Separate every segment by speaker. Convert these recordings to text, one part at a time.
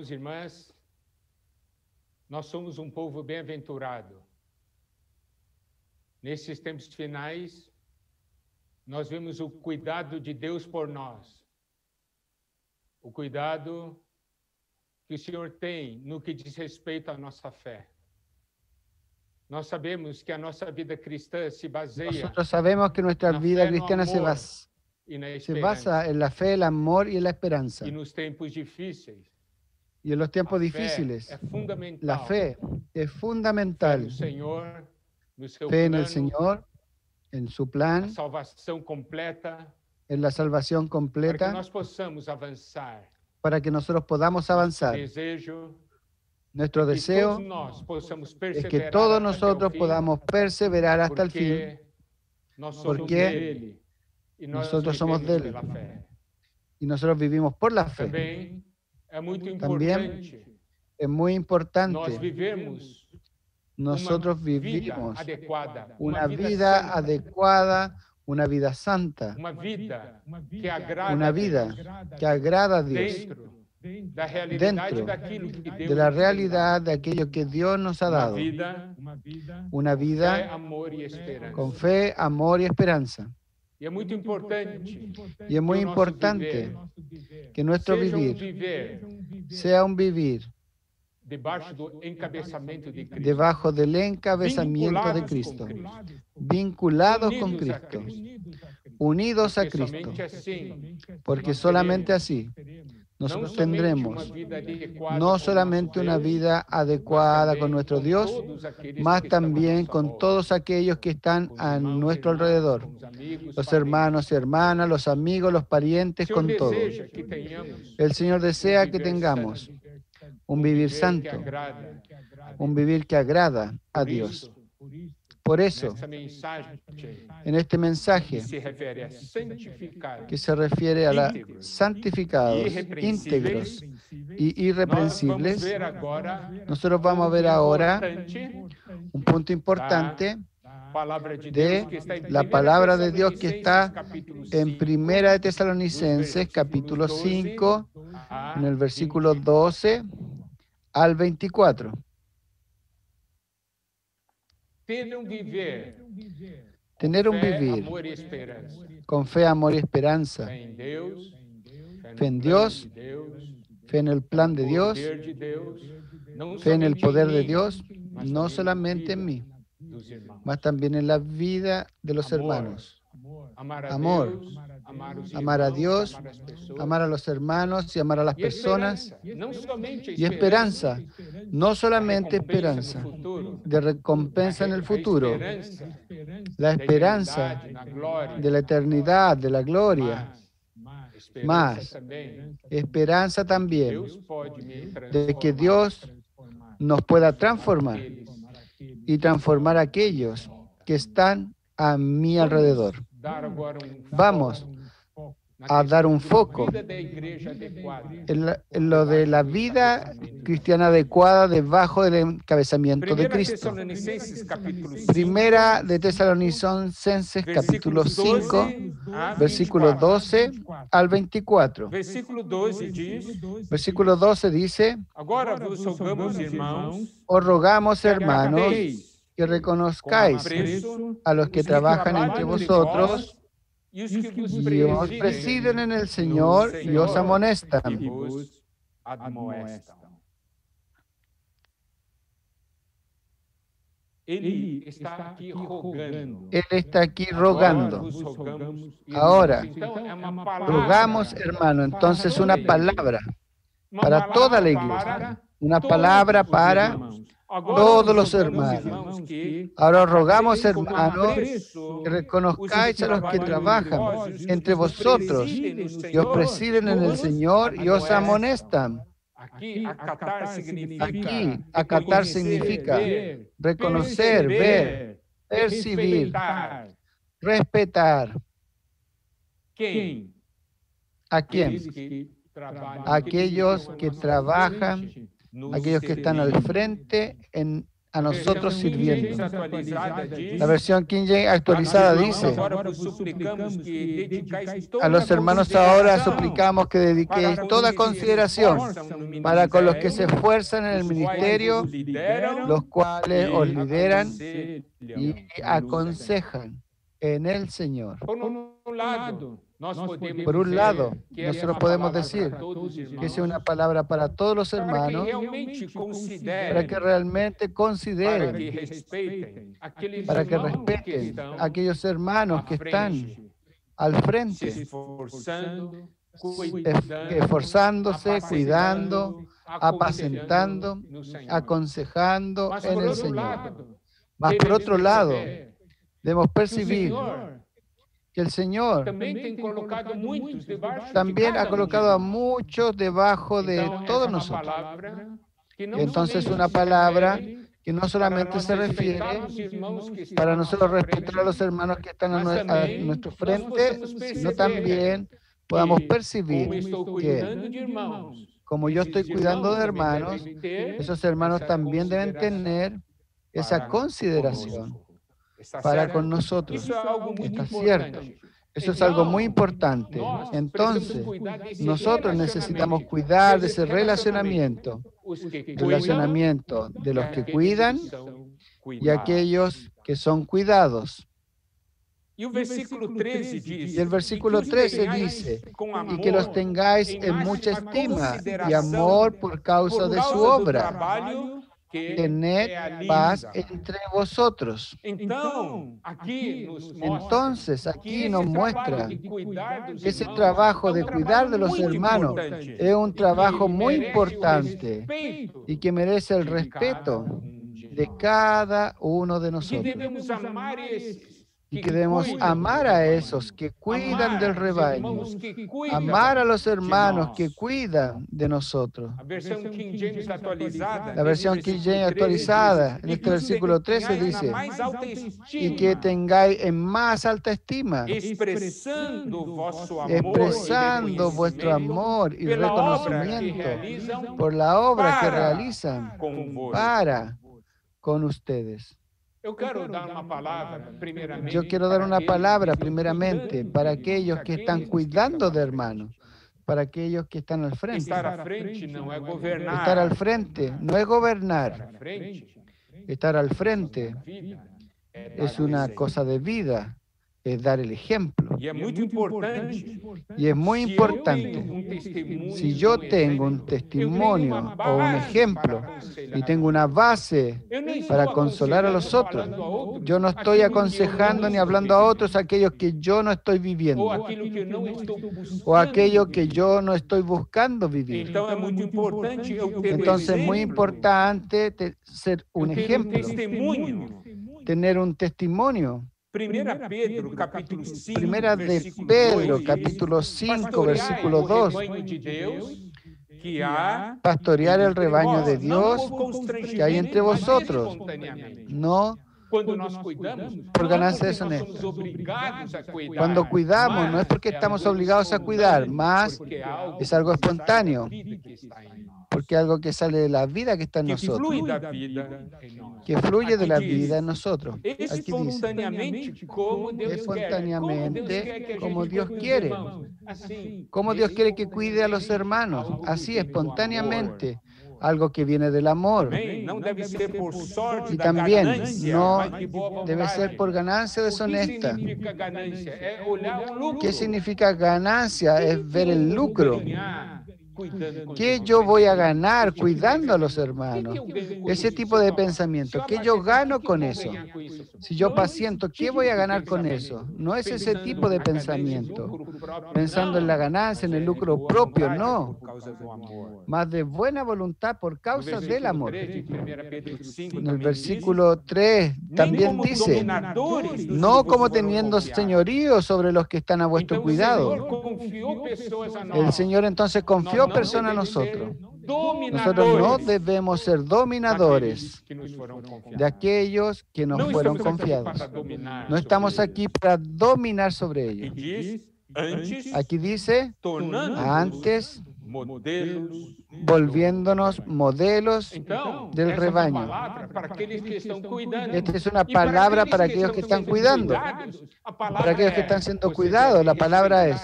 Speaker 1: irmãos e irmãs, nós somos povo bem-aventurado. Nesses tempos finais, nós vemos o cuidado de Deus por nós. O cuidado que o Senhor tem no que diz respeito à nossa fé. Nós sabemos que a nossa vida cristã se baseia
Speaker 2: Nosotros sabemos que nuestra
Speaker 1: na
Speaker 2: vida
Speaker 1: fé, no
Speaker 2: cristiana
Speaker 1: amor e na
Speaker 2: se
Speaker 1: esperança.
Speaker 2: basa en la fe, el amor y en la esperanza.
Speaker 1: E nos tempos difíceis,
Speaker 2: Y en los tiempos
Speaker 1: a fé
Speaker 2: difíciles,
Speaker 1: é fundamental.
Speaker 2: la fe es
Speaker 1: Fé
Speaker 2: fundamental.
Speaker 1: no Senhor, no seu
Speaker 2: Fe en
Speaker 1: plano,
Speaker 2: el Señor, en su
Speaker 1: a
Speaker 2: plan,
Speaker 1: salvação completa,
Speaker 2: en la salvación
Speaker 1: para que
Speaker 2: completa,
Speaker 1: nós possamos avançar.
Speaker 2: para que nosotros podamos avanzar.
Speaker 1: Desejo
Speaker 2: Nuestro
Speaker 1: que
Speaker 2: deseo
Speaker 1: todos nós possamos
Speaker 2: es
Speaker 1: perseverar
Speaker 2: que todos
Speaker 1: até o
Speaker 2: nosotros
Speaker 1: fim,
Speaker 2: podamos perseverar hasta el fin,
Speaker 1: porque nós somos
Speaker 2: porque
Speaker 1: dele e nós
Speaker 2: nosotros somos
Speaker 1: vivemos
Speaker 2: dele.
Speaker 1: pela fé.
Speaker 2: y nosotros vivimos por la fe.
Speaker 1: Também é muito
Speaker 2: También
Speaker 1: importante
Speaker 2: es muy
Speaker 1: nós
Speaker 2: importante.
Speaker 1: vivemos
Speaker 2: Nosotros
Speaker 1: uma vida
Speaker 2: vivimos
Speaker 1: adequada,
Speaker 2: una
Speaker 1: vida
Speaker 2: vida
Speaker 1: santa,
Speaker 2: adecuada, una vida santa,
Speaker 1: uma vida que agrada
Speaker 2: una
Speaker 1: a
Speaker 2: vida
Speaker 1: Deus,
Speaker 2: que agrada a Dios,
Speaker 1: dentro da realidade
Speaker 2: dentro
Speaker 1: daquilo que Deus
Speaker 2: de la
Speaker 1: nos deu.
Speaker 2: realidad de aquello que Dios nos ha
Speaker 1: Uma
Speaker 2: dado.
Speaker 1: vida
Speaker 2: Una
Speaker 1: fé,
Speaker 2: vida
Speaker 1: amor e esperança.
Speaker 2: con fe, amor y esperanza.
Speaker 1: E é muito importante
Speaker 2: Y es muy
Speaker 1: que o nosso
Speaker 2: importante
Speaker 1: viver
Speaker 2: que nuestro
Speaker 1: seja
Speaker 2: vivir
Speaker 1: viver
Speaker 2: sea un vivir
Speaker 1: debaixo do encabeçamento de Cristo,
Speaker 2: debajo del encabezamiento de
Speaker 1: vinculados
Speaker 2: Cristo,
Speaker 1: com Cristo,
Speaker 2: vinculados con
Speaker 1: unidos a
Speaker 2: Cristo, unidos a
Speaker 1: porque
Speaker 2: Cristo,
Speaker 1: somente assim
Speaker 2: porque
Speaker 1: nós
Speaker 2: solamente
Speaker 1: teremos
Speaker 2: así
Speaker 1: não
Speaker 2: nosotros
Speaker 1: somente
Speaker 2: tendremos
Speaker 1: uma vida adequada
Speaker 2: no
Speaker 1: com
Speaker 2: solamente
Speaker 1: nosso
Speaker 2: una
Speaker 1: Deus,
Speaker 2: vida
Speaker 1: mas
Speaker 2: adecuada
Speaker 1: também
Speaker 2: con nuestro
Speaker 1: com
Speaker 2: Dios,
Speaker 1: todos aqueles
Speaker 2: más
Speaker 1: que estão à
Speaker 2: también
Speaker 1: nossa
Speaker 2: con
Speaker 1: volta,
Speaker 2: todos aquellos que están
Speaker 1: com os
Speaker 2: a
Speaker 1: irmãos e
Speaker 2: nuestro
Speaker 1: irmãs,
Speaker 2: alrededor,
Speaker 1: com os amigos,
Speaker 2: los
Speaker 1: parentes.
Speaker 2: hermanos y hermanas, los amigos, los
Speaker 1: O
Speaker 2: parientes,
Speaker 1: Senhor
Speaker 2: con todos.
Speaker 1: deseja que tenhamos
Speaker 2: El Señor desea que
Speaker 1: viver
Speaker 2: tengamos
Speaker 1: santo,
Speaker 2: un vivir
Speaker 1: que
Speaker 2: santo,
Speaker 1: agrada
Speaker 2: un vivir que agrada a
Speaker 1: Por
Speaker 2: Dios.
Speaker 1: isso,
Speaker 2: Por eso,
Speaker 1: nessa mensagem
Speaker 2: en este
Speaker 1: que
Speaker 2: mensaje
Speaker 1: se refere a santificar,
Speaker 2: que se refiere a la
Speaker 1: íntegros,
Speaker 2: santificados,
Speaker 1: irrepreensíveis,
Speaker 2: íntegros y
Speaker 1: nós vamos
Speaker 2: irreprensibles,
Speaker 1: ver agora
Speaker 2: nosotros vamos a ver ahora
Speaker 1: importante
Speaker 2: un punto importante
Speaker 1: palavra de
Speaker 2: de
Speaker 1: Deus que está em
Speaker 2: la
Speaker 1: 1
Speaker 2: palabra de Dios que
Speaker 1: Tessalonicenses,
Speaker 2: está
Speaker 1: capítulo
Speaker 2: en
Speaker 1: 5,
Speaker 2: Primera de Tesalonicenses, capítulo 5,
Speaker 1: a
Speaker 2: en el versículo
Speaker 1: 20.
Speaker 2: 12 al 24.
Speaker 1: Tener un
Speaker 2: Tener un
Speaker 1: vivir
Speaker 2: vivir
Speaker 1: amor e esperança.
Speaker 2: con fe, amor y esperanza,
Speaker 1: Fé em Deus,
Speaker 2: fe en
Speaker 1: no
Speaker 2: Dios,
Speaker 1: plano de Deus,
Speaker 2: fe en el plan de Dios,
Speaker 1: poder de Deus, não
Speaker 2: fe en el
Speaker 1: somente em
Speaker 2: poder de
Speaker 1: mim,
Speaker 2: Dios,
Speaker 1: mas
Speaker 2: no
Speaker 1: também na
Speaker 2: solamente en
Speaker 1: vida
Speaker 2: mí,
Speaker 1: dos irmãos.
Speaker 2: mas también en la vida de los
Speaker 1: Amor,
Speaker 2: hermanos.
Speaker 1: amar a
Speaker 2: Amor,
Speaker 1: Deus, amar os
Speaker 2: amar a
Speaker 1: irmãos,
Speaker 2: Dios,
Speaker 1: amar as pessoas.
Speaker 2: amar a los hermanos y amar a las
Speaker 1: E
Speaker 2: personas.
Speaker 1: esperança, não somente a
Speaker 2: Y esperanza, no solamente
Speaker 1: recompensa
Speaker 2: esperanza
Speaker 1: no futuro,
Speaker 2: de recompensa en el futuro,
Speaker 1: a esperança
Speaker 2: la
Speaker 1: da
Speaker 2: esperanza
Speaker 1: eternidade, na glória,
Speaker 2: de la eternidad, de la gloria,
Speaker 1: esperança
Speaker 2: más
Speaker 1: também,
Speaker 2: esperanza también
Speaker 1: Deus pode me
Speaker 2: de que
Speaker 1: transformar
Speaker 2: Dios nos pueda transformar
Speaker 1: aqueles
Speaker 2: y transformar a aquellos que están a mi alrededor.
Speaker 1: dar agora
Speaker 2: Vamos
Speaker 1: na
Speaker 2: a dar un
Speaker 1: questão
Speaker 2: foco
Speaker 1: da vida da igreja adequada.
Speaker 2: en lo de la vida cristiana adecuada debajo del encabezamiento de
Speaker 1: Primeira
Speaker 2: Cristo.
Speaker 1: Tessalonicenses capítulo 5,
Speaker 2: Primera de Tesalonicenses capítulo 5, versículo 12 al 24.
Speaker 1: versículo 12 diz:
Speaker 2: Versículo 12 dice,
Speaker 1: Agora vos rogamos, irmãos,
Speaker 2: os rogamos,
Speaker 1: que
Speaker 2: hermanos,
Speaker 1: acateis
Speaker 2: que
Speaker 1: com
Speaker 2: reconozcáis
Speaker 1: apreço
Speaker 2: a los que
Speaker 1: os
Speaker 2: trabajan
Speaker 1: trabalham
Speaker 2: entre
Speaker 1: entre
Speaker 2: vosotros
Speaker 1: vós e os que vos
Speaker 2: y os presiden en el Señor y os
Speaker 1: e
Speaker 2: amonestan.
Speaker 1: vos admoestam. Ele está aqui rogando.
Speaker 2: Él está aquí
Speaker 1: Agora
Speaker 2: rogando.
Speaker 1: vos rogamos, irmãos.
Speaker 2: Ahora,
Speaker 1: Então, é uma palavra,
Speaker 2: Rogamos, hermano, entonces una palabra
Speaker 1: uma
Speaker 2: para
Speaker 1: palavra
Speaker 2: toda la iglesia,
Speaker 1: para
Speaker 2: una
Speaker 1: todos
Speaker 2: palabra
Speaker 1: os
Speaker 2: para
Speaker 1: irmãos. Agora
Speaker 2: todos
Speaker 1: vos
Speaker 2: los
Speaker 1: rogamos,
Speaker 2: hermanos.
Speaker 1: que
Speaker 2: Ahora rogamos,
Speaker 1: acateis com
Speaker 2: hermanos,
Speaker 1: apreço
Speaker 2: que reconozcáis a los que trabajan entre
Speaker 1: vos
Speaker 2: vosotros
Speaker 1: presiden no
Speaker 2: y os
Speaker 1: Senhor,
Speaker 2: presiden en el Señor y os amonestan.
Speaker 1: Aqui, acatar significa
Speaker 2: Aquí, acatar significa
Speaker 1: ver,
Speaker 2: reconocer, ver, percibir,
Speaker 1: respeitar.
Speaker 2: respetar.
Speaker 1: Quem?
Speaker 2: ¿A quién?
Speaker 1: Aqueles que trabalham,
Speaker 2: Aquellos que trabajan,
Speaker 1: no
Speaker 2: aquellos que están al
Speaker 1: serviço.
Speaker 2: frente en a nosotros sirviendo.
Speaker 1: sirviendo.
Speaker 2: La versión King James actualizada dice, a los hermanos ahora suplicamos que dediquéis toda consideración para con los que se esfuerzan en el ministerio, los cuales os lideran y aconsejan en el Señor. Por un lado, nosotros podemos decir que es una palabra para todos los hermanos, para que realmente consideren, para que respeten a aquellos hermanos que están al frente, esforzándose, cuidando, apacentando, aconsejando en el Señor. Mas por otro lado, debemos percibir que el Señor también ha colocado a muchos debajo de todos nosotros. Entonces, una palabra que no solamente se refiere para nosotros respetar a los hermanos que están a nuestro frente, sino también podamos percibir que, como yo estoy cuidando de hermanos, esos hermanos también deben tener esa consideración para con nosotros. Está cierto. Eso es algo muy importante. Entonces, nosotros necesitamos cuidar de ese relacionamiento de los que cuidan y aquellos que son cuidados. Y el versículo 13 dice, y que los tengáis en mucha estima y amor por causa de su obra. Tened paz entre vosotros. Entonces, aquí nos muestra que ese trabajo de cuidar de los hermanos es un trabajo muy importante y que merece el respeto de cada uno de nosotros. Y que debemos amar a esos que cuidan del rebaño, amar a los hermanos que cuidan de nosotros. La versión King James actualizada, en este versículo 13 dice, y que tengáis en más alta estima, expresando vuestro amor y reconocimiento por la obra que realizan para con ustedes. Yo quiero dar una palabra primeramente para aquellos que están cuidando de hermanos, para aquellos que están al frente. Estar al frente no es gobernar. Estar al frente es una cosa de vida, es dar el ejemplo. Y es muy importante. Si yo tengo un testimonio o un ejemplo y tengo una base para consolar a los otros, yo no estoy aconsejando ni hablando a otros aquellos que yo no estoy viviendo o aquello que yo no estoy buscando vivir. Entonces es muy importante ser un ejemplo, tener un testimonio. Primera de Pedro, capítulo 5, versículo 2. Pastorear el rebaño de Dios que hay entre vosotros, no por ganancia deshonesta. Cuando cuidamos, no es porque estamos obligados a cuidar, más es algo espontáneo, porque es algo que sale de la vida que está en nosotros, que fluye de la vida en nosotros. Aquí dice, espontáneamente, como Dios quiere. Como Dios quiere que cuide a los hermanos, así espontáneamente. Algo que viene del amor. Y también no debe ser por ganancia deshonesta. ¿Qué significa ganancia? Es ver el lucro. ¿Qué yo voy a ganar cuidando a los hermanos? Ese tipo de pensamiento. ¿Qué yo gano con eso? Si yo paciento, ¿qué voy a ganar con eso? No es ese tipo de pensamiento. Pensando en la ganancia, en el lucro propio, no. Más de buena voluntad por causa del amor. En el versículo 3 también dice, no como teniendo señorío sobre los que están a vuestro cuidado. El Señor entonces confió personas a nosotros. Nosotros no debemos ser dominadores de aquellos que nos fueron confiados. No estamos aquí para dominar sobre ellos. Aquí dice, antes volviéndonos modelos del rebaño. Esta es una palabra para aquellos que están cuidando, para aquellos que están siendo cuidados. La palabra es,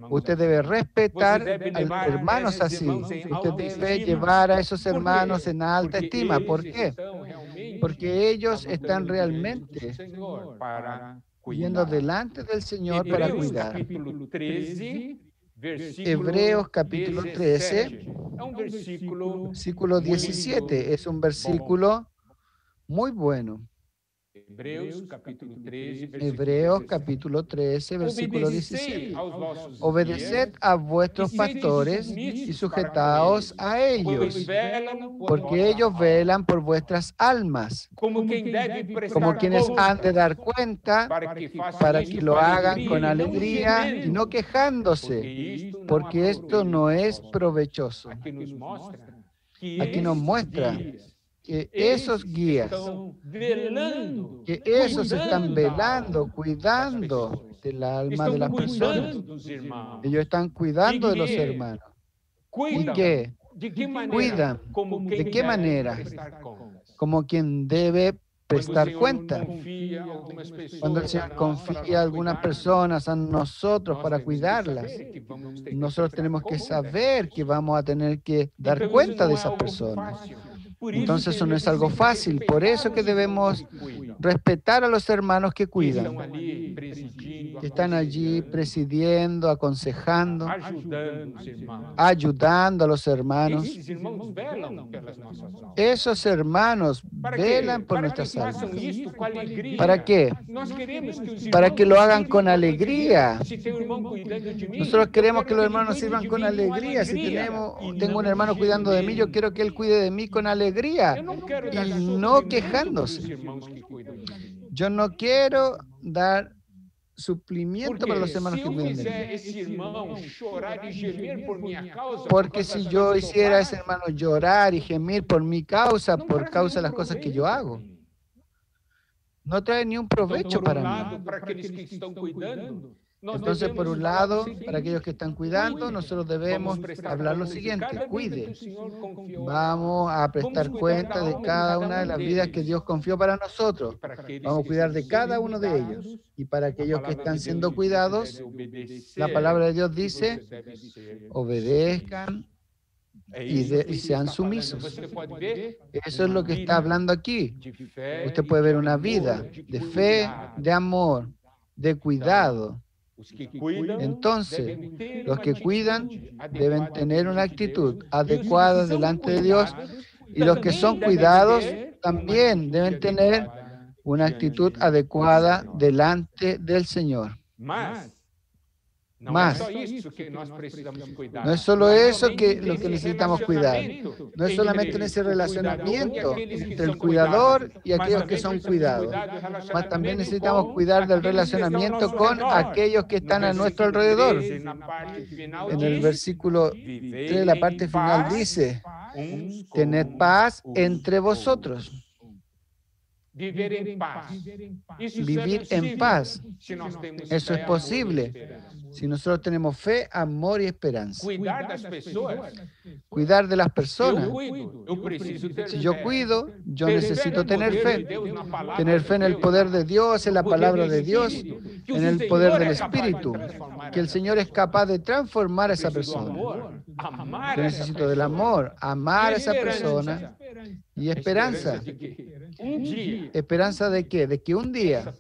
Speaker 2: usted debe respetar a los hermanos así. Usted debe llevar a esos hermanos en alta estima. ¿Por qué? Porque ellos están realmente yendo delante del Señor para cuidar. Hebreos capítulo 13, versículo 17, es un versículo muy bueno. Hebreos capítulo 13, versículo 17. Obedeced a vuestros pastores y sujetaos a ellos, porque ellos velan por vuestras almas, como quienes han de dar cuenta, para que lo hagan con alegría y no quejándose, porque esto no es provechoso. Aquí nos muestra que esos guías, que esos están velando, cuidando del alma de las personas. Ellos están cuidando de los hermanos. ¿Y qué? Cuidan. ¿De qué manera? Como quien debe prestar cuenta. Cuando el Señor confía a algunas personas, a nosotros para cuidarlas, nosotros tenemos que saber que vamos a tener que dar cuenta de esas personas. Entonces eso no es algo fácil, por eso que debemos respetar a los hermanos que cuidan, que están allí presidiendo, aconsejando, ayudando a los hermanos. Esos hermanos velan por nuestras almas. ¿Para qué? Para que lo hagan con alegría. Nosotros queremos que los hermanos sirvan con alegría. Si tengo un hermano cuidando de mí, yo quiero que él cuide de mí con alegría y no quejándose. Yo no quiero dar suplimiento para los hermanos que cuidan de mí. Porque si yo hiciera a ese hermano llorar y gemir por mi causa, por causa de las cosas que yo hago, no trae ni un provecho para mí. Entonces, por un lado, para aquellos que están cuidando, nosotros debemos hablar lo siguiente: cuide. Vamos a prestar cuenta de cada una de las vidas que Dios confió para nosotros. Vamos a cuidar de cada uno de ellos. Y para aquellos que están siendo cuidados, la palabra de Dios dice, obedezcan y sean sumisos. Eso es lo que está hablando aquí. Usted puede ver una vida de fe, de amor, de cuidado. Entonces, los que cuidan deben tener una actitud adecuada delante de Dios, y los que son cuidados también deben tener una actitud adecuada delante del Señor. Más. No es solo eso lo que necesitamos cuidar. No es solamente en ese relacionamiento entre el cuidador y aquellos que son cuidados. Mas también necesitamos cuidar del relacionamiento con aquellos que están a nuestro alrededor. En el versículo 3, la parte final dice, tened paz entre vosotros. Vivir en paz. Eso es posible si nosotros tenemos fe, amor y esperanza. Cuidar de las personas. Si yo cuido, yo necesito tener fe. Tener fe en el poder de Dios, en la palabra de Dios, en el poder del Espíritu. Que el Señor es capaz de transformar a esa persona. Yo necesito del amor, amar a esa persona y esperanza. ¿Esperanza de qué? De que un día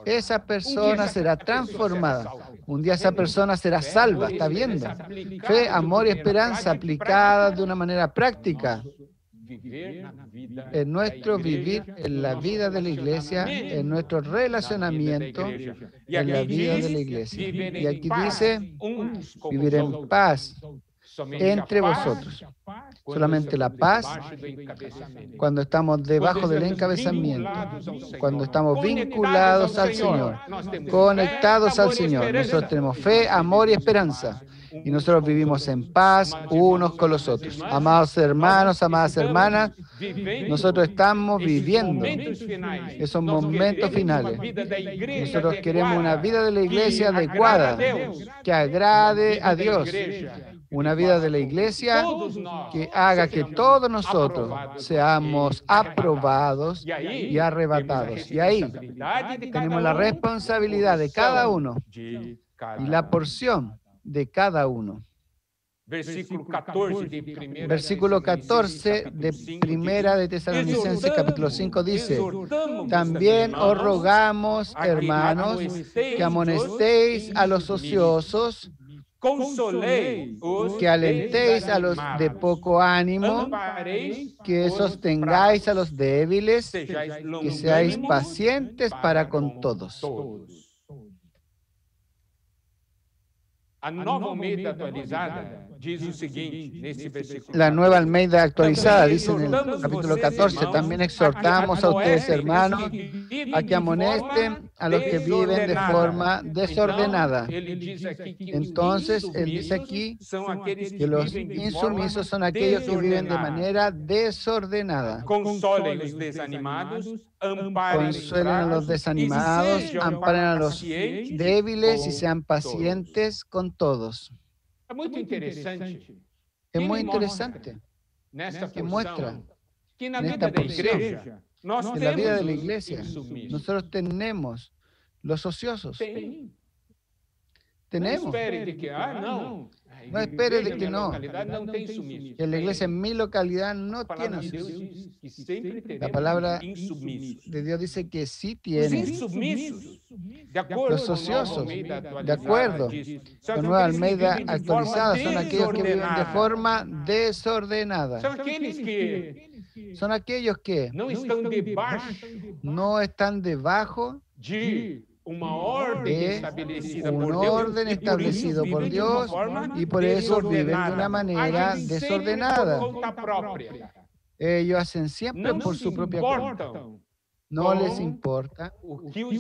Speaker 2: esa persona será transformada. Un día esa persona será salva. ¿Está viendo? Fe, amor y esperanza aplicadas de una manera práctica en nuestro vivir, en la vida de la iglesia, en nuestro relacionamiento, en la vida de la iglesia. Y aquí dice, vivir en paz entre vosotros. Solamente la paz cuando estamos debajo del encabezamiento, cuando estamos vinculados al Señor, conectados al Señor. Nosotros tenemos fe, amor y esperanza. Y nosotros vivimos en paz unos con los otros. Amados hermanos, amadas hermanas, nosotros estamos viviendo esos momentos finales. Nosotros queremos una vida de la iglesia adecuada, que agrade a Dios. una vida de la iglesia que haga que todos nosotros seamos aprobados y arrebatados. Y ahí tenemos la responsabilidad de cada uno y la porción de cada uno.
Speaker 1: Versículo
Speaker 2: 14 de Primera de Tesalonicenses, capítulo 5, dice: también os rogamos, hermanos, que amonestéis a los ociosos, que alentéis a los de poco ánimo, que sostengáis a los débiles, que seáis pacientes para con todos. La Nueva Almeida actualizada dice en el capítulo 14: también exhortamos a ustedes, hermanos, a que amonesten a los que viven de forma desordenada. Entonces, él dice aquí que los insumisos son aquellos que viven de manera desordenada. Consuelen a los desanimados, amparen a los débiles y sean pacientes con todos. Es muy interesante que muestra en esta porción que en la vida de la iglesia nosotros tenemos los ociosos. Tenemos. No espere de que no. Que la iglesia en mi localidad no tiene ociosos. La palabra de Dios dice que sí tiene. Los ociosos, de acuerdo con Nueva Almeida actualizada, son aquellos que viven de forma desordenada. Son aquellos que no están debajo de un orden establecido por Dios y por eso viven de una manera desordenada. Ellos hacen siempre por su propia cuenta. No les importa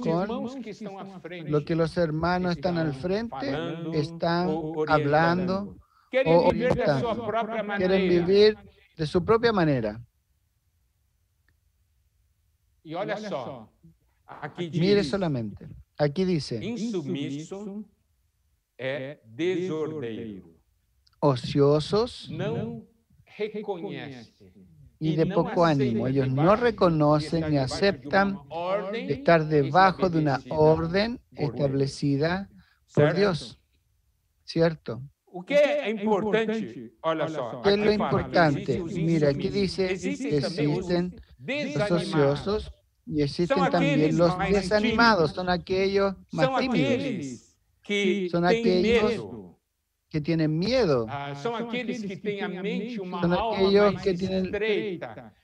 Speaker 2: con lo que los hermanos están al frente, están hablando o quieren vivir de su propia manera. Mire solamente, aquí dice: ociosos y de poco ánimo. Ellos no reconocen ni aceptan estar debajo de una orden establecida por Dios. ¿Cierto? ¿Qué es lo importante? Mira, aquí dice que existen los ociosos y existen también los desanimados. Son aquellos más tímidos. Son aquellos que tienen miedo. Son aquellos que tienen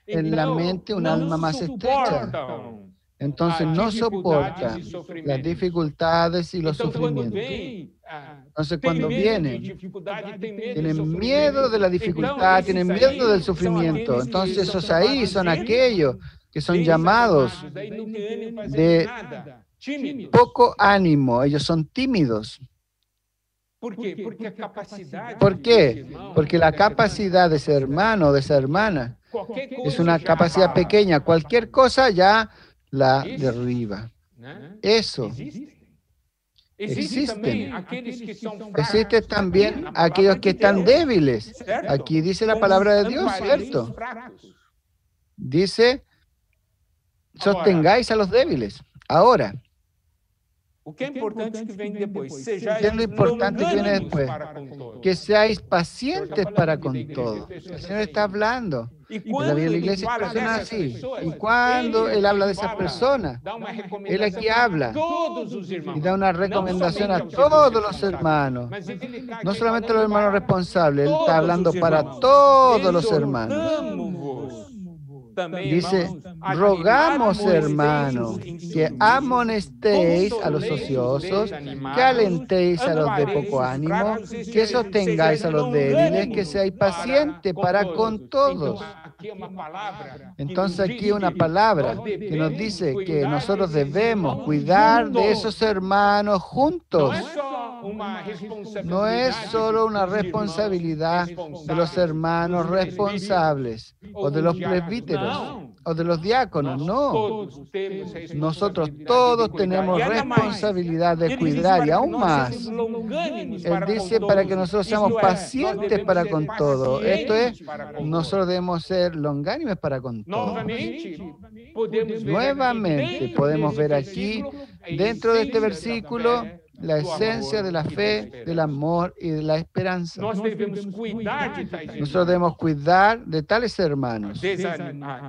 Speaker 2: en la mente un alma más estrecha. Entonces no soportan las dificultades y los sufrimientos. Entonces cuando vienen, tienen miedo de la dificultad, tienen miedo del sufrimiento. Entonces esos ahí son aquellos que son llamados de poco ánimo. Ellos son tímidos. ¿Por qué? Porque la capacidad de ese hermano o de esa hermana es una capacidad pequeña. Cualquier cosa ya la derriba. Eso. Existen. Existen también aquellos que están débiles. Aquí dice la palabra de Dios, ¿cierto? Dice: sostengáis a los débiles. Ahora, ¿qué es lo importante que viene después? Que seáis pacientes para con todo. El Señor está hablando. En la vida de la iglesia hay personas así. Y cuando Él habla de esas personas, Él aquí habla y da una recomendación a todos los hermanos. No solamente a los hermanos responsables, Él está hablando para todos los hermanos. Dice: rogamos, hermanos, que amonestéis a los ociosos, que alentéis a los de poco ánimo, que sostengáis a los débiles, que seáis pacientes para con todos. Entonces aquí una palabra que nos dice que nosotros debemos cuidar de esos hermanos juntos. No es solo una responsabilidad de los hermanos responsables o de los presbíteros. o de los diáconos, no.
Speaker 1: Todos temos
Speaker 2: Nosotros
Speaker 1: responsabilidade
Speaker 2: todos
Speaker 1: de cuidar.
Speaker 2: tenemos
Speaker 1: E ainda mais,
Speaker 2: responsabilidad de
Speaker 1: ele diz
Speaker 2: cuidar
Speaker 1: para
Speaker 2: y
Speaker 1: que
Speaker 2: aún
Speaker 1: nós
Speaker 2: más.
Speaker 1: sejamos longânimos
Speaker 2: Él
Speaker 1: para com
Speaker 2: dice para que
Speaker 1: todos.
Speaker 2: nosotros
Speaker 1: Isto
Speaker 2: seamos
Speaker 1: é, nós
Speaker 2: pacientes
Speaker 1: devemos
Speaker 2: para
Speaker 1: ser
Speaker 2: con todo. Esto es,
Speaker 1: pacientes para com
Speaker 2: nosotros
Speaker 1: todos.
Speaker 2: debemos ser longánimes para con todo.
Speaker 1: Novamente, podemos ver
Speaker 2: Nuevamente
Speaker 1: aqui,
Speaker 2: podemos ver
Speaker 1: dentro
Speaker 2: aquí,
Speaker 1: desse versículo, a
Speaker 2: dentro de este
Speaker 1: essência da
Speaker 2: versículo,
Speaker 1: fé,
Speaker 2: la
Speaker 1: do
Speaker 2: esencia
Speaker 1: amor
Speaker 2: de la
Speaker 1: e da
Speaker 2: fe,
Speaker 1: esperança.
Speaker 2: del amor y de la esperanza.
Speaker 1: Nós devemos cuidar de tais
Speaker 2: Nosotros
Speaker 1: irmãos,
Speaker 2: debemos cuidar de tales hermanos,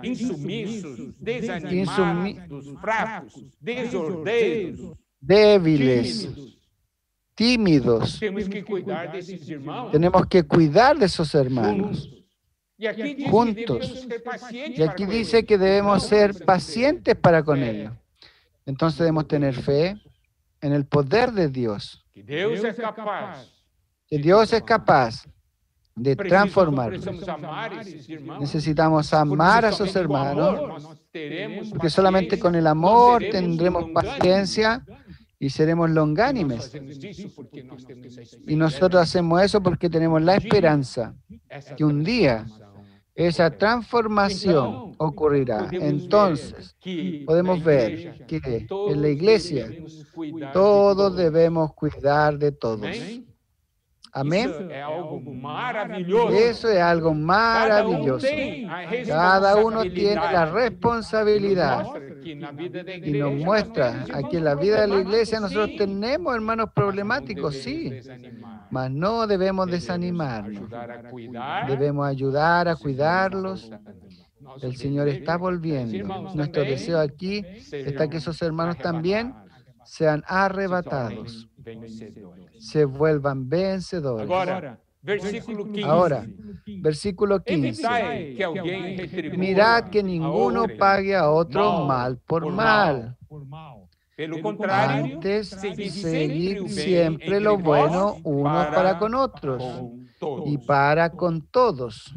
Speaker 1: insumissos,
Speaker 2: Insumi-
Speaker 1: desanimados, fracos, desordeiros,
Speaker 2: débiles,
Speaker 1: tímidos.
Speaker 2: tímidos.
Speaker 1: Temos que cuidar desses irmãos
Speaker 2: Tenemos que cuidar de esos hermanos.
Speaker 1: juntos. E aqui diz
Speaker 2: Juntos.
Speaker 1: que devemos ser pacientes
Speaker 2: Y aquí
Speaker 1: para com
Speaker 2: dice
Speaker 1: eles.
Speaker 2: que debemos ser
Speaker 1: Então,
Speaker 2: pacientes para con
Speaker 1: Fe.
Speaker 2: ellos. Entonces debemos tener fe en el poder de Dios.
Speaker 1: que Deus é capaz.
Speaker 2: Que Dios es capaz de transformar.
Speaker 1: Precisamos amar esses irmãos.
Speaker 2: Necesitamos amar a esos
Speaker 1: Porque somente com
Speaker 2: hermanos,
Speaker 1: amor nós teremos
Speaker 2: porque solamente con el amor tendremos paciencia y seremos
Speaker 1: Nós
Speaker 2: longánimes.
Speaker 1: fazemos isso porque nós temos a
Speaker 2: Y nosotros hacemos eso porque tenemos la esperanza
Speaker 1: essa
Speaker 2: que un día esa transformación ocurrirá. Entonces, podemos ver que en la iglesia todos debemos cuidar de todos. Amén.
Speaker 1: Isso é algo maravilhoso.
Speaker 2: Eso es algo maravilloso. Cada uno tiene la responsabilidad y nos muestra aquí en la vida de la iglesia. Nosotros tenemos hermanos problemáticos, sí, mas no debemos desanimarnos. Debemos ayudar a cuidarlos. El Señor está volviendo. Nuestro deseo aquí está que esos hermanos también sean arrebatados, se vuelvan vencedores. Ahora, versículo 15. Mirad que ninguno pague a otro mal por mal. Antes, seguid siempre lo bueno unos para con otros y para con todos.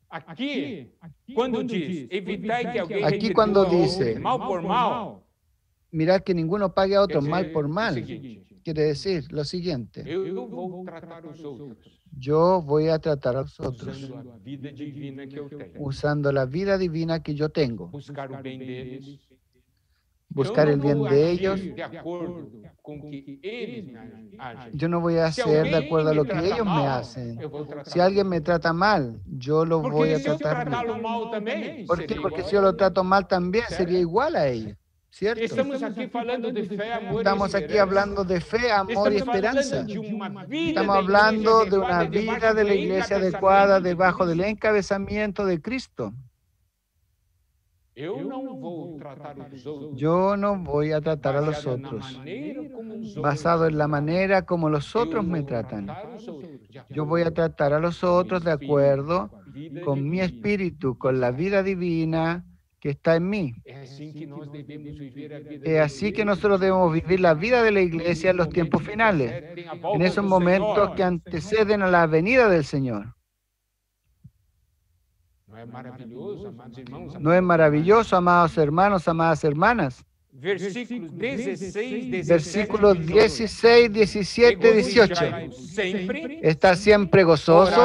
Speaker 1: Aqui, quando diz, evitai que alguém
Speaker 2: Aquí cuando
Speaker 1: retribua a
Speaker 2: dice,
Speaker 1: outro mal por mal,
Speaker 2: mirad que ninguno pague a otro
Speaker 1: quer
Speaker 2: mal
Speaker 1: dizer
Speaker 2: por
Speaker 1: o
Speaker 2: mal.
Speaker 1: seguinte,
Speaker 2: Quiere decir lo siguiente,
Speaker 1: eu vou tratar os outros
Speaker 2: yo voy a tratar a los otros
Speaker 1: usando a vida divina que eu tenho,
Speaker 2: usando la vida divina que yo tengo,
Speaker 1: buscar o bem deles,
Speaker 2: buscar el bien de ellos.
Speaker 1: de acordo com que eles agem.
Speaker 2: Yo no voy a
Speaker 1: Se
Speaker 2: hacer de
Speaker 1: alguém
Speaker 2: acuerdo a
Speaker 1: me
Speaker 2: lo que
Speaker 1: trata
Speaker 2: ellos me
Speaker 1: mal,
Speaker 2: hacen.
Speaker 1: eu vou tratar
Speaker 2: Si alguien me trata mal, yo lo voy
Speaker 1: porque
Speaker 2: a
Speaker 1: se eu
Speaker 2: tratar bien.
Speaker 1: tratá-lo mal também,
Speaker 2: ¿Por qué?
Speaker 1: seria
Speaker 2: Porque
Speaker 1: igual.
Speaker 2: si yo lo trato mal también sería igual a ellos, ¿cierto?
Speaker 1: Estamos aqui falando de fé, amor
Speaker 2: Estamos
Speaker 1: e
Speaker 2: aquí
Speaker 1: esperança.
Speaker 2: hablando de fe, amor y
Speaker 1: Estamos falando
Speaker 2: esperanza.
Speaker 1: de uma vida
Speaker 2: Estamos
Speaker 1: da
Speaker 2: hablando
Speaker 1: igreja
Speaker 2: de una
Speaker 1: adequada
Speaker 2: vida
Speaker 1: debaixo
Speaker 2: de la
Speaker 1: do
Speaker 2: iglesia
Speaker 1: encabeçamento
Speaker 2: adecuada
Speaker 1: de
Speaker 2: debajo del
Speaker 1: Cristo.
Speaker 2: encabezamiento de Cristo.
Speaker 1: Eu não vou tratar os outros
Speaker 2: Yo no voy a tratar a los
Speaker 1: baseado na
Speaker 2: otros
Speaker 1: maneira como os
Speaker 2: basado
Speaker 1: outros
Speaker 2: en la manera como los
Speaker 1: eu
Speaker 2: otros me
Speaker 1: vou
Speaker 2: tratan.
Speaker 1: tratar os outros de
Speaker 2: Yo voy a tratar a los otros de acuerdo
Speaker 1: vida
Speaker 2: con mi
Speaker 1: divina.
Speaker 2: espíritu, con la vida divina que está en mí.
Speaker 1: É assim que nós devemos viver a vida
Speaker 2: Es
Speaker 1: da
Speaker 2: así que
Speaker 1: igreja.
Speaker 2: nosotros debemos vivir la vida de la iglesia en los tiempos finales, en esos momentos que anteceden a la venida del Señor.
Speaker 1: Não é maravilhoso, amados irmãos?
Speaker 2: ¿No es maravilloso, amados hermanos, amadas hermanas?
Speaker 1: Versículos 16, 17,
Speaker 2: Versículos 16, 17, 18.
Speaker 1: Sempre,
Speaker 2: Estar siempre gozosos,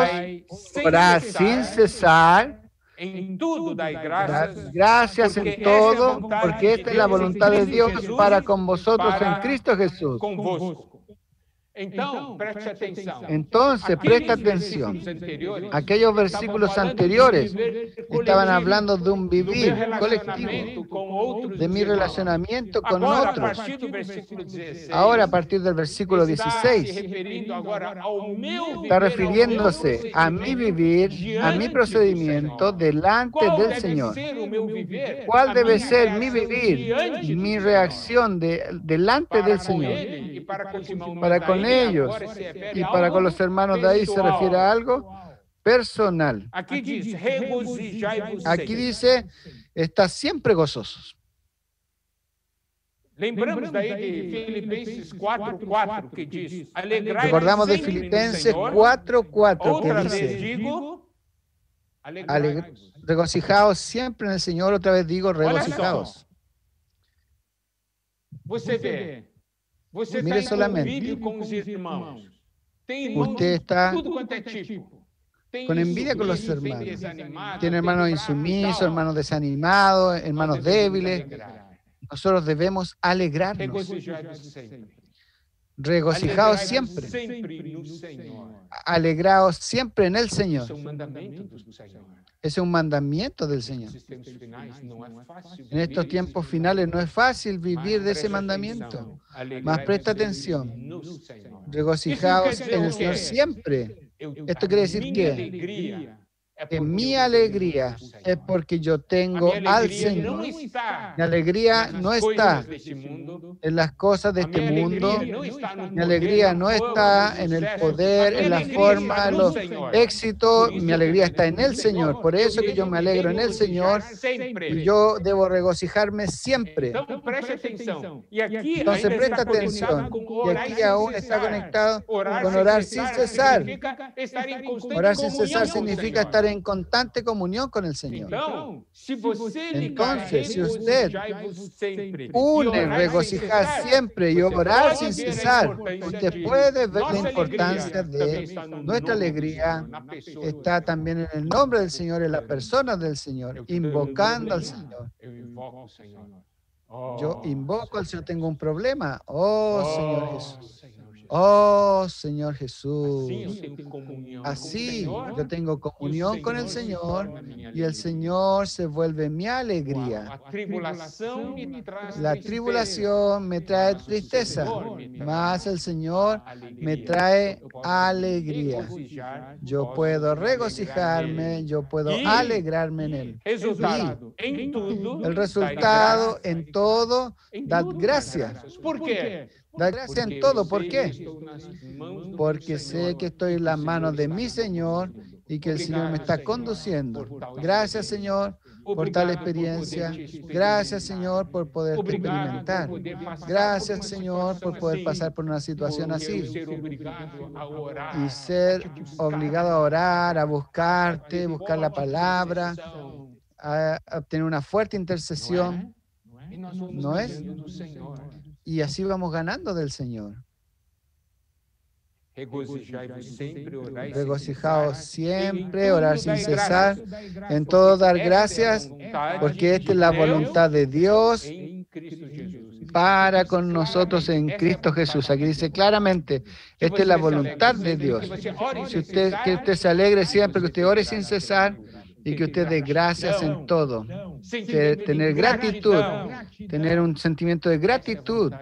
Speaker 2: orar sin cesar,
Speaker 1: em tudo dai
Speaker 2: dar
Speaker 1: graças,
Speaker 2: gracias
Speaker 1: porque
Speaker 2: en todo,
Speaker 1: esta es la
Speaker 2: porque esta es la voluntad de Dios para con vosotros en Cristo Jesús.
Speaker 1: convosco. Então, preste atenção.
Speaker 2: Entonces, presta atención. Aquellos versículos anteriores estaban hablando de un vivir colectivo, de mi relacionamiento con
Speaker 1: Agora, a
Speaker 2: otros.
Speaker 1: partir do versículo 16,
Speaker 2: Ahora, a partir del versículo
Speaker 1: está se
Speaker 2: 16,
Speaker 1: referindo agora ao meu
Speaker 2: está
Speaker 1: viver,
Speaker 2: refiriéndose a mi vivir, a mi procedimiento delante
Speaker 1: Qual
Speaker 2: del
Speaker 1: deve
Speaker 2: Señor.
Speaker 1: ser o meu viver?
Speaker 2: ¿Cuál
Speaker 1: A
Speaker 2: debe
Speaker 1: minha
Speaker 2: ser mi
Speaker 1: reação
Speaker 2: vivir,
Speaker 1: diante do
Speaker 2: mi
Speaker 1: Senhor?
Speaker 2: reacción delante
Speaker 1: Para
Speaker 2: del
Speaker 1: com
Speaker 2: Señor?
Speaker 1: ele e para com os irmãos
Speaker 2: Para
Speaker 1: daí,
Speaker 2: con ellos
Speaker 1: agora se refere
Speaker 2: y
Speaker 1: a
Speaker 2: para
Speaker 1: algo
Speaker 2: con los hermanos de ahí se
Speaker 1: pessoal.
Speaker 2: refiere a algo personal.
Speaker 1: Aqui diz, regozijai-vos
Speaker 2: Aquí
Speaker 1: sempre.
Speaker 2: dice, está siempre gozosos.
Speaker 1: Lembramos daí de Filipenses 4:4 que diz, alegrai-vos
Speaker 2: Recordamos de
Speaker 1: sempre no
Speaker 2: Filipenses
Speaker 1: Senhor.
Speaker 2: 4:4 que
Speaker 1: Outra vez
Speaker 2: dice,
Speaker 1: digo, alegrai-vos.
Speaker 2: regocijaos siempre en el Señor. Otra vez digo,
Speaker 1: Olha
Speaker 2: regocijaos.
Speaker 1: só. Você vê, você
Speaker 2: Mire
Speaker 1: está em
Speaker 2: solamente.
Speaker 1: convívio com os irmãos. Tem irmãos
Speaker 2: Usted
Speaker 1: de
Speaker 2: está
Speaker 1: tudo quanto é tipo.
Speaker 2: con envidia con los hermanos. Tiene hermanos insumisos, hermanos desanimados, hermanos débiles. Nosotros debemos alegrarnos, regocijados siempre, alegrados siempre en el Señor. Ese es un mandamiento del Señor. En estos tiempos finales no es fácil vivir de ese mandamiento. Mas presta atención, regocijados en el Señor siempre. Esto quiere decir que mi alegría es porque yo tengo al Señor. Mi alegría no está en las cosas de este mundo. Mi alegría no está en el poder, en la forma, en los éxitos. Mi alegría está en el Señor. Por eso que yo me alegro en el Señor y yo debo regocijarme siempre. Entonces presta atención. Y aquí aún está conectado con orar sin cesar. Orar sin cesar significa estar en constante comunión con el Señor. Entonces, si usted une regocijar siempre y orar sin cesar, usted puede ver la importancia de nuestra alegría. Está también en el nombre del Señor, en la persona del Señor, invocando al Señor. Yo invoco al Señor, tengo un problema. Oh, Señor Jesús. Oh, Señor Jesús. Así yo tengo comunión con el Señor y el Señor se vuelve mi alegría. La tribulación me trae tristeza, mas el Señor me trae alegría. Yo puedo regocijarme, yo puedo alegrarme en Él. Y el resultado en todo, dad gracias.
Speaker 1: ¿Por qué?
Speaker 2: Da gracias en todo. ¿Por qué? Porque sé que estoy en las manos de mi Señor y que el Señor me está conduciendo. Gracias, Señor, por tal experiencia. Gracias, Señor, por poder experimentar. Gracias, Señor, por poder pasar por una situación así. Y ser obligado a orar, a buscarte, buscar la palabra, a obtener una fuerte intercesión. ¿No es? Y así vamos ganando del Señor. Regocijaos siempre, orar sin cesar, en todo dar gracias, porque esta es la voluntad de Dios para con nosotros en Cristo Jesús. Aquí dice claramente, esta es la voluntad de Dios. Que usted se alegre siempre, que usted ore sin cesar y que usted dé gracias en todo. Tener gratitud, tener un sentimiento de gratitud.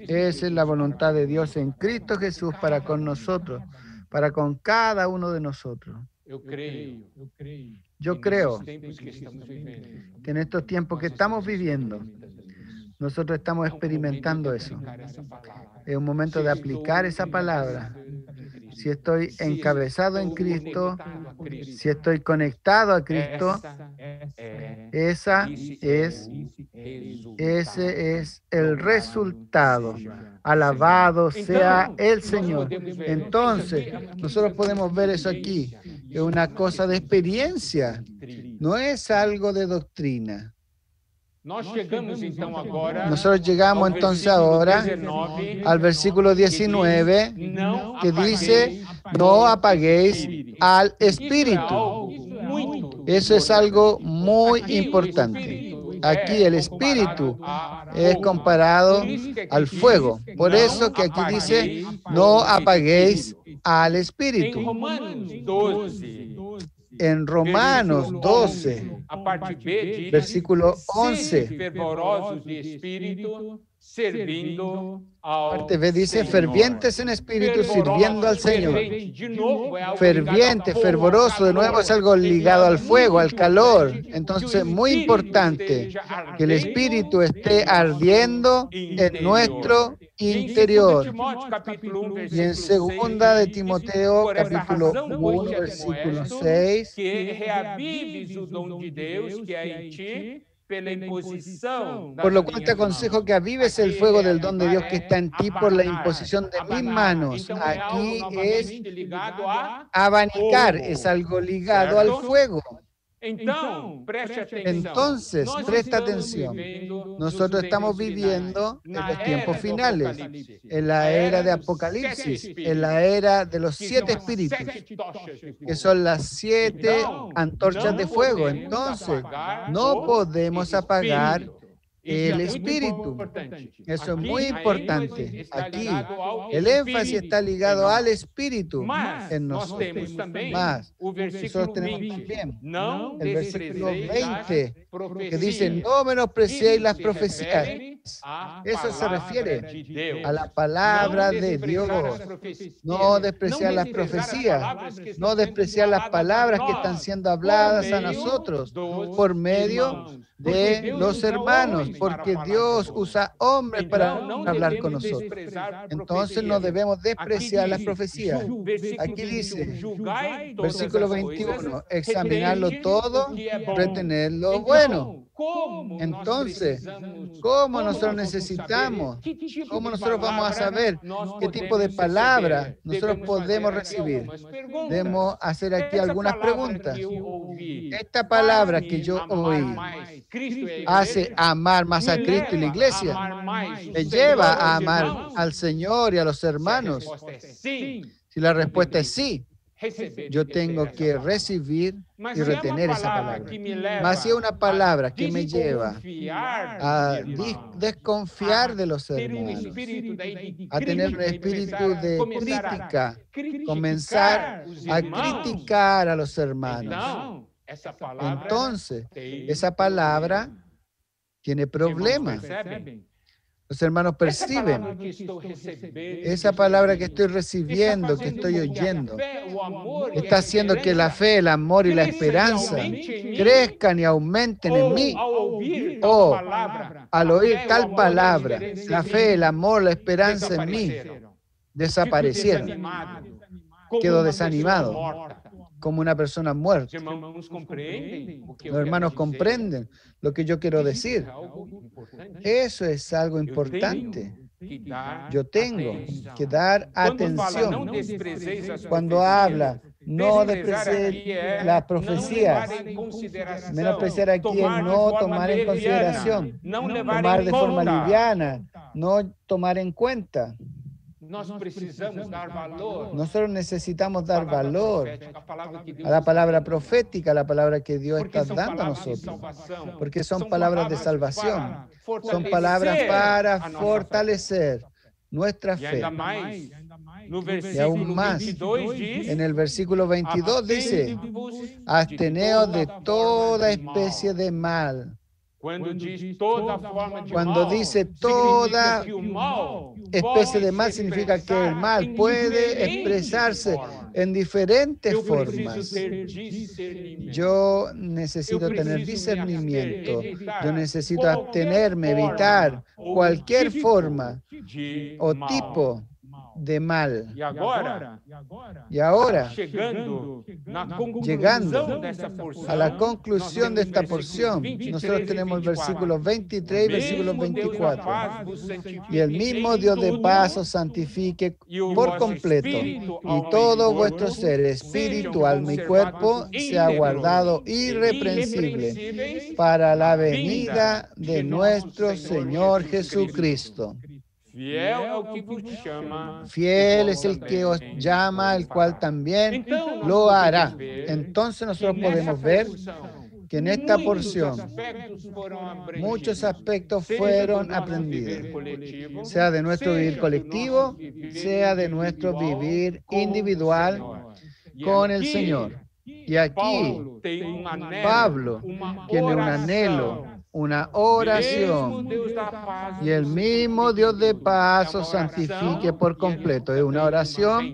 Speaker 2: Esa es la voluntad de Dios en Cristo Jesús para con nosotros, para con cada uno de nosotros. Yo creo que en estos tiempos que estamos viviendo, nosotros estamos experimentando eso. Es un momento de aplicar esa palabra. Si estoy encabezado en Cristo, si estoy conectado a Cristo, ese es el resultado. Alabado sea el Señor. Entonces, nosotros podemos ver eso aquí. Es una cosa de experiencia, no es algo de doctrina. Nosotros llegamos entonces ahora al versículo 19 que dice, no apaguéis al Espíritu. Eso es algo muy importante. Aquí el Espíritu es comparado al fuego. Por eso que aquí dice, no apaguéis al Espíritu. En Romanos 12, versículo 11, parte B dice, fervientes en espíritu, sirviendo al Señor. Ferviente, fervoroso, de nuevo es algo ligado al fuego, al calor. Entonces, muy importante que el espíritu esté ardiendo en nuestro interior. Y en segunda de Timoteo, capítulo 1, versículo 6, por lo cual te aconsejo que avives el fuego del don de Dios que está en ti por la imposición de mis manos. Aquí es abanicar, es algo ligado al fuego. Entonces, presta atención. Nosotros estamos viviendo en los tiempos finales, en la era de Apocalipsis, en la era de los 7 espíritus, que son las 7 antorchas de fuego. Entonces, no podemos apagar el espíritu. Eso es muy importante. Aquí, el énfasis está ligado al espíritu en nosotros. Más, nosotros tenemos también el versículo 20 que dice, no menospreciéis las profecías. Eso se refiere a la palabra de Dios. No despreciar las profecías, no despreciar las palabras que están siendo habladas a nosotros por medio de los hermanos, porque Dios usa hombres para hablar con nosotros. Entonces no debemos despreciar las profecías. Aquí dice, versículo 21, examinarlo todo, retener lo bueno. Entonces, ¿cómo nosotros necesitamos? ¿Cómo nosotros vamos a saber qué tipo de palabra nosotros podemos recibir? Debemos hacer aquí algunas preguntas. Esta palabra que yo oí hace amar más a Cristo y la iglesia. Me lleva a amar al Señor y a los hermanos. Si la respuesta es sí, yo tengo que recibir y retener esa palabra. Mas si es una palabra que me lleva a desconfiar de los hermanos, a tener un espíritu de crítica, comenzar a criticar a los hermanos, entonces esa palabra tiene problemas. Los hermanos perciben esa palabra que estoy recibiendo, que estoy oyendo. Está haciendo que la fe, el amor y la esperanza crezcan y aumenten en mí. O al oír tal palabra, la fe, el amor, la esperanza en mí desaparecieron. Quedo desanimado, como una persona muerta. Los hermanos comprenden lo que yo quiero decir. Eso es algo importante. Yo tengo que dar atención. Cuando habla, no despreciar las profecías. Menospreciar aquí es no tomar en consideración, tomar de forma liviana, no tomar en cuenta. Nosotros necesitamos dar valor a la palabra profética, a la palabra que Dios está dando a nosotros, porque son palabras de salvación, son palabras para fortalecer nuestra fe. Y aún más, en el versículo 22 dice, absteneos de toda especie de mal. Cuando dice toda especie de mal, significa que el mal puede expresarse en diferentes formas. Yo necesito tener discernimiento. Yo necesito abstenerme, evitar cualquier forma o tipo de mal. Y ahora, llegando a la conclusión de esta porción, nosotros tenemos el versículo 23 y versículo 24. Y el mismo Dios de paz os santifique por completo, y todo vuestro ser, espíritu, alma y cuerpo, sea guardado irreprensible para la venida de nuestro Señor Jesucristo. Fiel es el que os llama, el cual también lo hará. Entonces nosotros podemos ver que en esta porción muchos aspectos fueron aprendidos, sea de nuestro vivir colectivo, sea de nuestro vivir individual con el Señor. Y aquí Pablo tiene un anhelo, una oración, y el mismo Dios de paz os santifique por completo. Es una oración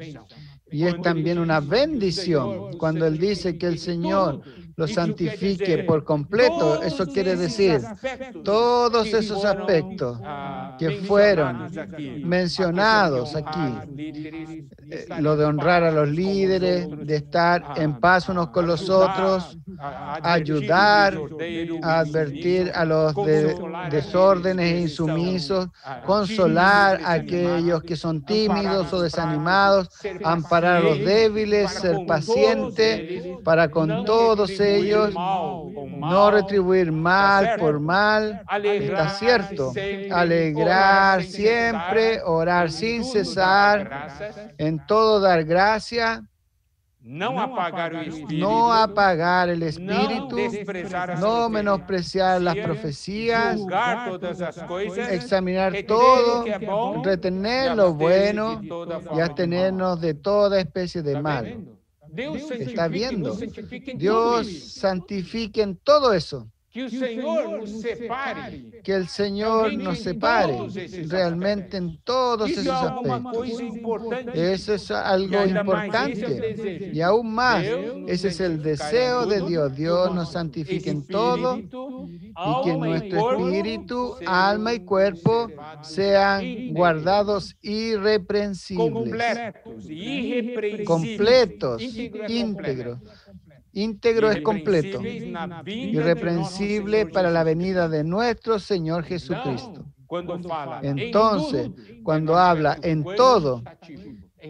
Speaker 2: y es también una bendición. Cuando Él dice que el Señor lo santifique por completo, eso quiere decir todos esos aspectos que fueron mencionados aquí, lo de honrar a los líderes, de estar en paz unos con los otros, ayudar, a advertir a los desórdenes e insumisos, consolar a aquellos que son tímidos o desanimados, amparar a los débiles, ser paciente para con todos ellos, no retribuir mal por mal, está cierto. Alegrar siempre, orar sin cesar, en todo dar gracia,
Speaker 1: no
Speaker 2: apagar el espíritu, no menospreciar las profecías, examinar todo, retener lo bueno y abstenernos de toda especie de mal. Está viendo. Dios santifique en todo eso. Que el Señor nos separe realmente en todos esos aspectos. Eso es algo importante. Y aún más, ese es el deseo de Dios. Dios nos santifique en todo y que nuestro espíritu, alma y cuerpo sean guardados irreprensibles, completos, íntegros. Íntegro es completo, irreprensible para la venida de nuestro Señor Jesucristo. Entonces, cuando habla en todo,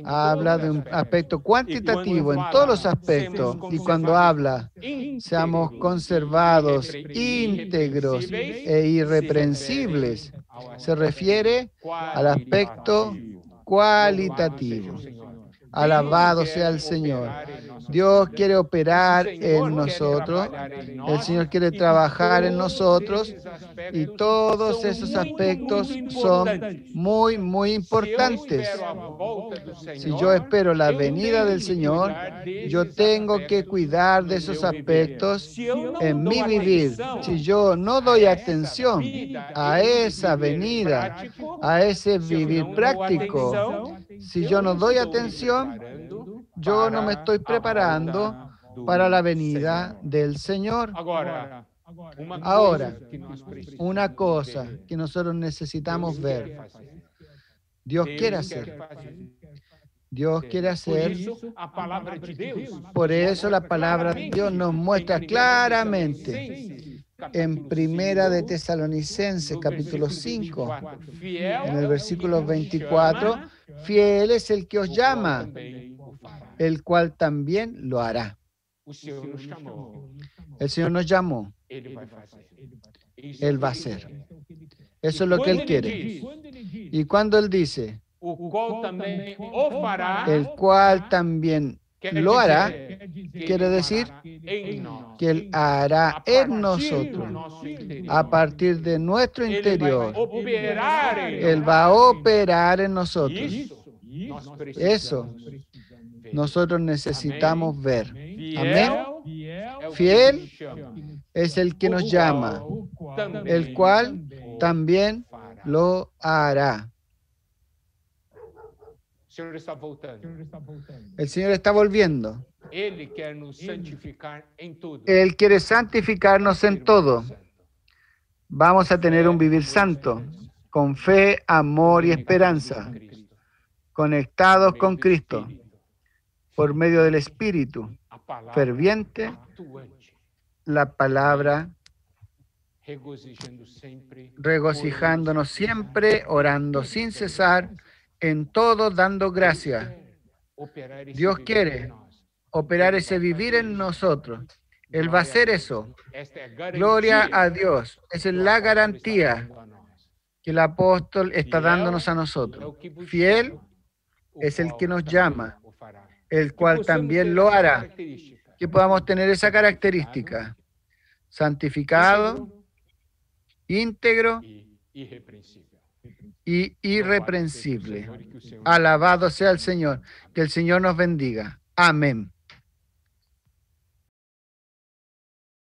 Speaker 2: habla de un aspecto cuantitativo en todos los aspectos. Y cuando habla, seamos conservados, íntegros e irreprensibles, se refiere al aspecto cualitativo. Alabado sea el Señor. Dios quiere operar en nosotros. El Señor quiere trabajar en nosotros. Y todos esos aspectos son muy, muy importantes. Si yo espero la venida del Señor, yo tengo que cuidar de esos aspectos en mi vivir. Si yo no doy atención a esa venida, a ese vivir práctico, si yo no doy atención, yo no me estoy preparando para la venida del Señor. Ahora, una cosa que nosotros necesitamos ver. Dios quiere hacer. Dios quiere hacer. Por eso la palabra de Dios nos muestra claramente en Primera de Tesalonicenses, capítulo 5, en el versículo 24, fiel es el que os llama, el cual también lo hará. El Señor nos llamó. Él va a hacer. Eso es lo que Él quiere. Y cuando Él dice, el cual también lo hará, quiere decir que Él hará en nosotros, a partir de nuestro interior. Él va a operar en nosotros. Eso nosotros necesitamos ver. Amén. Fiel es el que nos llama, el cual también lo hará. El Señor está volviendo. Él quiere santificarnos en todo. Vamos a tener un vivir santo, con fe, amor y esperanza, conectados con Cristo, por medio del Espíritu, ferviente, la palabra, regocijándonos siempre, orando sin cesar, en todo dando gracias. Dios quiere operar ese vivir en nosotros. Él va a hacer eso. Gloria a Dios. Esa es la garantía que el apóstol está dándonos a nosotros. Fiel es el que nos llama, el cual también lo hará. Que podamos tener esa característica. Santificado, íntegro y irreprensible. Alabado sea el Señor. Que el Señor nos bendiga. Amén.